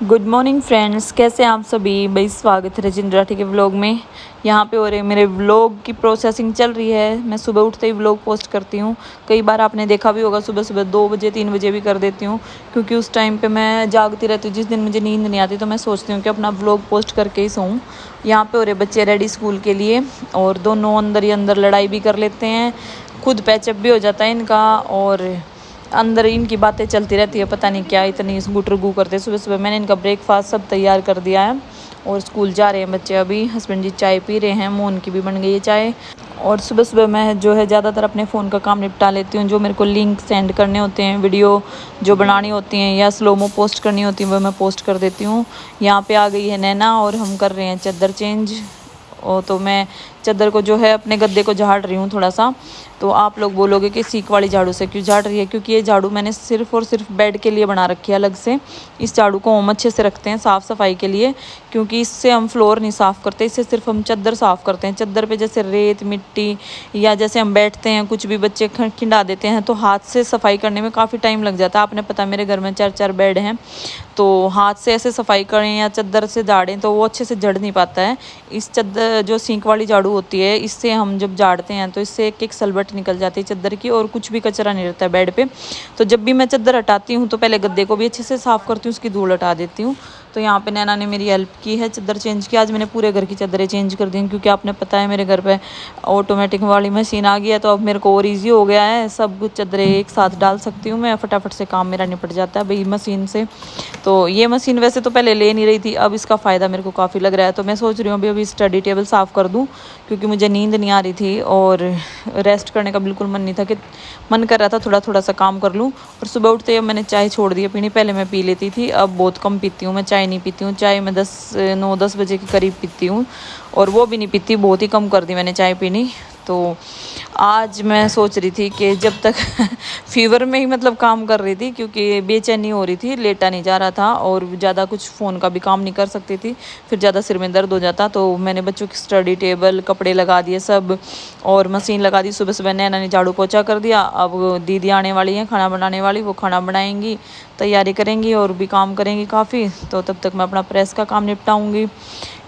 Good morning friends, कैसे हैं आप सभी। भाई स्वागत है रजिंद्र राठी के व्लॉग में। यहाँ पे हो रहे मेरे व्लॉग की प्रोसेसिंग चल रही है। मैं सुबह उठते ही व्लॉग पोस्ट करती हूँ। कई बार आपने देखा भी होगा, सुबह सुबह 2 बजे 3 बजे भी कर देती हूँ, क्योंकि उस टाइम पे मैं जागती रहती हूँ। जिस दिन मुझे नींद नहीं आती तो मैं सोचती हूँ कि अपना व्लॉग पोस्ट करके ही सोऊं। यहाँ पे हो रहे बच्चे रेडी स्कूल के लिए, और दोनों अंदर ही अंदर लड़ाई भी कर लेते हैं। खुद पैचअप भी हो जाता है इनका, और अंदर इनकी बातें चलती रहती है। पता नहीं क्या इतनी गुटर गू करते। सुबह सुबह मैंने इनका ब्रेकफास्ट सब तैयार कर दिया है, और स्कूल जा रहे हैं बच्चे। अभी हस्बैंड जी चाय पी रहे हैं, मोहन की भी बन गई है चाय। और सुबह सुबह मैं जो है ज़्यादातर अपने फ़ोन का काम निपटा लेती हूँ। जो मेरे को लिंक सेंड करने होते हैं, वीडियो जो बनानी होती हैं या स्लोमो पोस्ट करनी होती है, वो मैं पोस्ट कर देती हूँ। यहाँ पे आ गई है नैना, और हम कर रहे हैं चादर चेंज। तो मैं चादर को जो है अपने गद्दे को झाड़ रही हूँ थोड़ा सा। तो आप लोग बोलोगे कि सीक वाली झाड़ू से क्यों झाड़ रही है, क्योंकि ये झाड़ू मैंने सिर्फ और सिर्फ बेड के लिए बना रखी है अलग से। इस झाड़ू को हम अच्छे से रखते हैं साफ़ सफाई के लिए, क्योंकि इससे हम फ्लोर नहीं साफ़ करते, इससे सिर्फ हम चादर साफ़ करते हैं। चादर पे जैसे रेत मिट्टी या जैसे हम बैठते हैं कुछ भी बच्चे खिंडा देते हैं, तो हाथ से सफाई करने में काफ़ी टाइम लग जाता है। आपने पता मेरे घर में 4 बेड हैं, तो हाथ से ऐसे सफाई करें या चादर से झाड़ें तो वो अच्छे से झड़ नहीं पाता है। इस चादर जो सींक वाली झाड़ू होती है, इससे हम जब झाड़ते हैं तो इससे एक एक सलबट निकल जाती है चादर की, और कुछ भी कचरा नहीं रहता है बेड पे। तो जब भी मैं चादर हटाती हूँ तो पहले गद्दे को भी अच्छे से साफ़ करती हूँ, उसकी धूल हटा देती हूँ। तो यहाँ पे नैना ने मेरी हेल्प की है चादर चेंज की। आज मैंने पूरे घर की चादरें चेंज कर दी हैं, क्योंकि आपने पता है मेरे घर पे ऑटोमेटिक वाली मशीन आ गई है, तो अब मेरे को और ईजी हो गया है। सब कुछ चादरें एक साथ डाल सकती हूँ मैं, फटाफट से काम मेरा निपट जाता है भाई मशीन से। तो ये मशीन वैसे तो पहले ले नहीं रही थी, अब इसका फ़ायदा मेरे को काफ़ी लग रहा है। तो मैं सोच रही हूँ अभी स्टडी टेबल साफ़ कर दूँ, क्योंकि मुझे नींद नहीं आ रही थी और रेस्ट करने का बिल्कुल मन नहीं था, कि मन कर रहा था थोड़ा थोड़ा सा काम कर लूँ। और सुबह उठते ही मैंने चाय छोड़ दी है पीनी। पहले मैं पी लेती थी, अब बहुत कम पीती हूँ। मैं चाय नहीं पीती हूँ, चाय मैं 9-10 बजे के करीब पीती हूँ, और वो भी नहीं पीती, बहुत ही कम कर दी मैंने चाय पीनी। तो आज मैं सोच रही थी कि जब तक फीवर में ही मतलब काम कर रही थी, क्योंकि बेचैनी हो रही थी, लेटा नहीं जा रहा था, और ज़्यादा कुछ फ़ोन का भी काम नहीं कर सकती थी, फिर ज़्यादा सिर में दर्द हो जाता। तो मैंने बच्चों की स्टडी टेबल कपड़े लगा दिए सब, और मशीन लगा दी। सुबह सुबह नैना ने झाड़ू पोछा कर दिया। अब दीदी आने वाली हैं खाना बनाने वाली, वो खाना बनाएंगी, तैयारी करेंगी और भी काम करेंगी काफ़ी। तो तब तक मैं अपना प्रेस का काम निपटाऊँगी।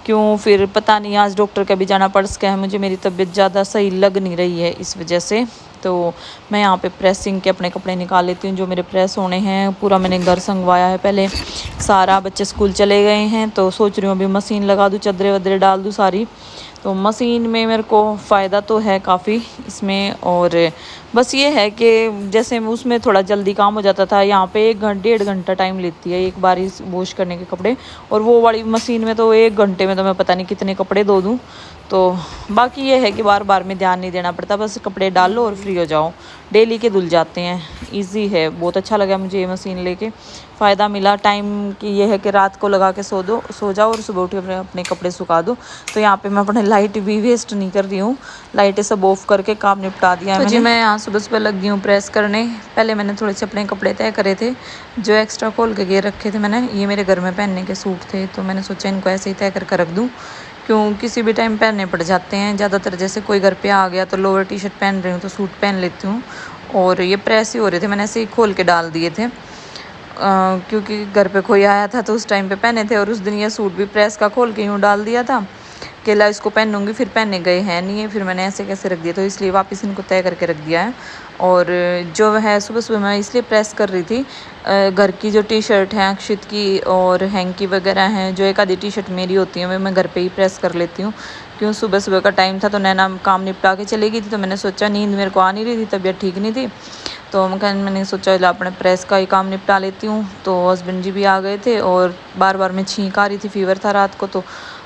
क्यों फिर पता नहीं, आज डॉक्टर का भी जाना पड़ सका है मुझे। मेरी तबीयत ज़्यादा सही लग नहीं रही है इस वजह से। तो मैं यहाँ पे प्रेसिंग के अपने कपड़े निकाल लेती हूँ जो मेरे प्रेस होने हैं। पूरा मैंने घर संगवाया है पहले, सारा बच्चे स्कूल चले गए हैं, तो सोच रही हूँ अभी मशीन लगा दूँ, चादरें वदरें डाल दूँ सारी। तो मशीन में मेरे को फ़ायदा तो है काफ़ी इसमें, और बस ये है कि जैसे उसमें थोड़ा जल्दी काम हो जाता था, यहाँ पे 1-1.5 घंटा टाइम लेती है एक बार इस वॉश करने के कपड़े, और वो वाली मशीन में तो 1 घंटे में तो मैं पता नहीं कितने कपड़े धो दूँ। तो बाकी ये है कि बार बार में ध्यान नहीं देना पड़ता, बस कपड़े डाल लो और फ्री हो जाओ। डेली के धुल जाते हैं, इजी है। बहुत अच्छा लगा मुझे ये मशीन लेके, फ़ायदा मिला। टाइम की ये है कि रात को लगा के सो जाओ और सुबह उठ के अपने कपड़े सुखा दो। तो यहाँ पे मैं अपने लाइट भी वेस्ट नहीं कर रही हूँ, लाइटें सब ऑफ करके काम निपटा दिया है। तो जी मैं यहाँ सुबह सुबह लग गई हूँ प्रेस करने। पहले मैंने थोड़े से अपने कपड़े तय करे थे, जो एक्स्ट्रा खोल के रखे थे मैंने। ये मेरे घर में पहनने के सूट थे, तो मैंने सोचा इनको ऐसे ही तय करके रख दूँ, क्यों किसी भी टाइम पहनने पड़ जाते हैं। ज़्यादातर जैसे कोई घर पे आ गया तो लोअर टी शर्ट पहन रही हूँ तो सूट पहन लेती हूँ। और ये प्रेस ही हो रहे थे, मैंने ऐसे ही खोल के डाल दिए थे, क्योंकि घर पे कोई आया था तो उस टाइम पे पहने थे। और उस दिन ये सूट भी प्रेस का खोल के यूँ डाल दिया था, केला इसको पहनूंगी, फिर पहनने गए हैं नहीं है, फिर मैंने ऐसे कैसे रख दिया, तो इसलिए वापस इनको तय करके रख दिया है। और जो है सुबह सुबह मैं इसलिए प्रेस कर रही थी, घर की जो टी शर्ट है अक्षित की और हैंकी वगैरह हैं, जो एक आधी टी शर्ट मेरी होती है, मैं घर पे ही प्रेस कर लेती हूँ। क्यों सुबह सुबह का टाइम था तो नैना काम निपटा के चली गई थी, तो मैंने सोचा, नींद मेरे को आ नहीं रही थी, तबीयत ठीक नहीं थी, तो मैंने सोचा अपने प्रेस का ही काम निपटा लेती हूँ। तो हस्बैंड जी भी आ गए थे, और बार बार में छींक आ रही थी, फीवर था रात को, तो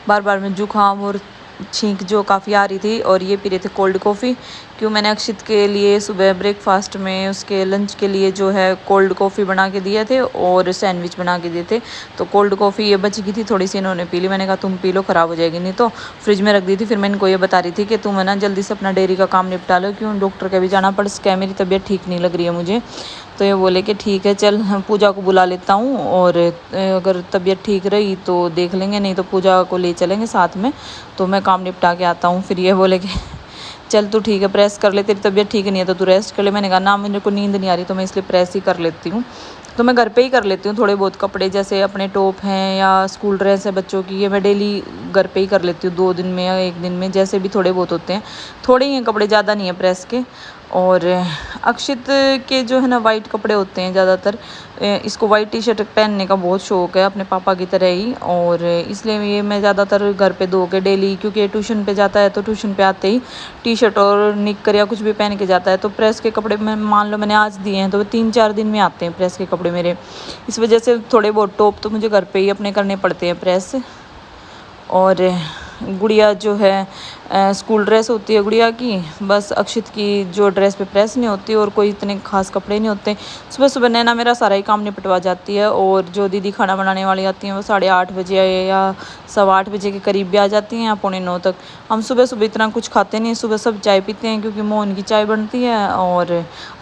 बार बार में जुकाम और छींक जो काफ़ी आ रही थी। और ये पी रहे थे कोल्ड कॉफ़ी, क्यों मैंने अक्षित के लिए सुबह ब्रेकफास्ट में उसके लंच के लिए जो है कोल्ड कॉफ़ी बना के दिए थे और सैंडविच बना के दिए थे। तो कोल्ड कॉफ़ी ये बच गई थी थोड़ी सी, इन्होंने पी ली। मैंने कहा तुम पी लो, ख़राब हो जाएगी नहीं, तो फ्रिज में रख दी थी। फिर मैं इनको ये बता रही थी कि तुम है ना जल्दी से अपना डेयरी का काम निपटा लो, क्यों डॉक्टर के भी जाना पड़ सका है, मेरी तबीयत ठीक नहीं लग रही है मुझे। तो ये बोले कि ठीक है चल पूजा को बुला लेता हूँ, और अगर तबीयत ठीक रही तो देख लेंगे, नहीं तो पूजा को ले चलेंगे साथ में, तो मैं काम निपटा के आता हूँ। फिर ये बोले कि चल तू ठीक है प्रेस कर ले, तेरी तबीयत ठीक नहीं है तो तू रेस्ट कर ले। मैंने कहा ना, मेरे को नींद नहीं आ रही, तो मैं इसलिए प्रेस ही कर लेती हूँ, तो मैं घर पे ही कर लेती हूँ थोड़े बहुत कपड़े, जैसे अपने टॉप हैं या स्कूल ड्रेस है बच्चों की, ये मैं डेली घर पे ही कर लेती हूँ 2 दिन में या 1 दिन में, जैसे भी थोड़े बहुत होते हैं। थोड़े ही हैं कपड़े, ज़्यादा नहीं है प्रेस के। और अक्षित के जो है ना वाइट कपड़े होते हैं ज़्यादातर, इसको वाइट टी शर्ट पहनने का बहुत शौक है अपने पापा की तरह ही, और इसलिए ये मैं ज़्यादातर घर पे धो के डेली, क्योंकि ये ट्यूशन पे जाता है तो ट्यूशन पे आते ही टी शर्ट और निक्कर या कुछ भी पहन के जाता है। तो प्रेस के कपड़े मैं मान लो मैंने आज दिए हैं तो 3-4 दिन में आते हैं प्रेस के कपड़े मेरे। इस वजह से थोड़े बहुत टॉप तो मुझे घर पे ही अपने करने पड़ते हैं प्रेस। और गुड़िया जो है स्कूल ड्रेस होती है गुड़िया की, बस अक्षित की जो ड्रेस पे प्रेस नहीं होती और कोई इतने खास कपड़े नहीं होते। सुबह सुबह नैना मेरा सारा ही काम निपटवा जाती है, और जो दीदी खाना बनाने वाली आती हैं वो 8:30 बजे या 8:15 बजे के करीब भी आ जाती हैं या 8:45 तक। हम सुबह सुबह इतना कुछ खाते नहीं, सुबह सब चाय पीते हैं क्योंकि मोहन की चाय बनती है और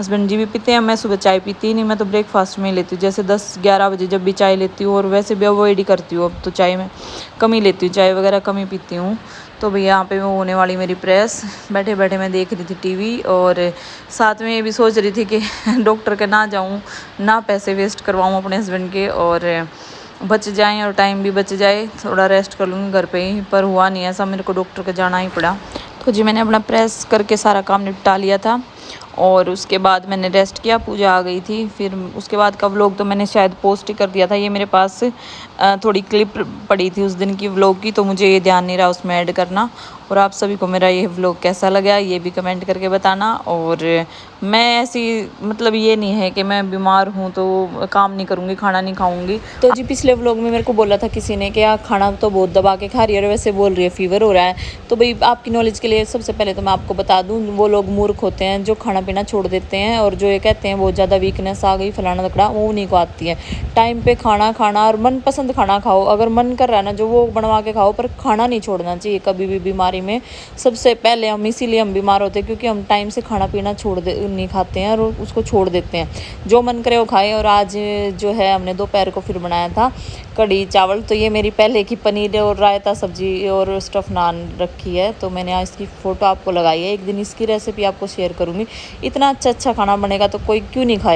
हस्बैंड जी भी पीते हैं। मैं सुबह चाय पीती ही नहीं, मैं तो ब्रेकफास्ट में ही लेती हूँ, जैसे 10-11 बजे जब भी चाय लेती हूँ, और वैसे भी अवॉइड ही करती हूँ अब तो, चाय में कम ही लेती हूँ, चाय वगैरह कम ही पीती हूँ। तो भैया यहाँ पे वो होने वाली मेरी प्रेस, बैठे बैठे मैं देख रही थी टीवी, और साथ में ये भी सोच रही थी कि डॉक्टर के ना जाऊँ, ना पैसे वेस्ट करवाऊँ अपने हस्बैंड के, और बच जाएं और टाइम भी बच जाए, थोड़ा रेस्ट कर लूँगी घर पे ही। पर हुआ नहीं ऐसा, मेरे को डॉक्टर के जाना ही पड़ा। तो जी मैंने अपना प्रेस करके सारा काम निपटा लिया था, और उसके बाद मैंने रेस्ट किया, पूजा आ गई थी। फिर उसके बाद का व्लॉग तो मैंने शायद पोस्ट ही कर दिया था। ये मेरे पास थोड़ी क्लिप पड़ी थी उस दिन की व्लॉग की, तो मुझे ये ध्यान नहीं रहा उसमें ऐड करना। और आप सभी को मेरा ये व्लॉग कैसा लगा ये भी कमेंट करके बताना। और मैं ऐसी, मतलब ये नहीं है कि मैं बीमार हूँ तो काम नहीं करूँगी, खाना नहीं खाऊँगी। तो जी पिछले व्लॉग में मेरे को बोला था किसी ने कि यार खाना तो बहुत दबा के खा रही है, और वैसे बोल रही है फीवर हो रहा है। तो भाई आपकी नॉलेज के लिए सबसे पहले तो मैं आपको बता दूँ, वो लोग मूर्ख होते हैं जो खाना पीना छोड़ देते हैं, और जो ये कहते हैं बहुत ज़्यादा वीकनेस आ गई फलाना तकड़ा, वो उन्हीं को आती है। टाइम पे खाना खाना और मनपसंद खाना खाओ, अगर मन कर रहा है ना जो वो बनवा के खाओ, पर खाना नहीं छोड़ना चाहिए कभी भी बीमारी में। सबसे पहले हम इसीलिए हम बीमार होते हैं क्योंकि हम टाइम से खाना पीना नहीं खाते हैं और उसको छोड़ देते हैं। जो मन करे वो खाए। और आज जो है हमने दोपहर को फिर बनाया था कढ़ी चावल। तो ये मेरी पहले की पनीर और रायता सब्जी और स्टफ नान रखी है, तो मैंने आज इसकी फ़ोटो आपको लगाई है। एक दिन इसकी रेसिपी आपको शेयर करूँगी। इतना अच्छा खाना बनेगा तो कोई क्यों नहीं खाएगा।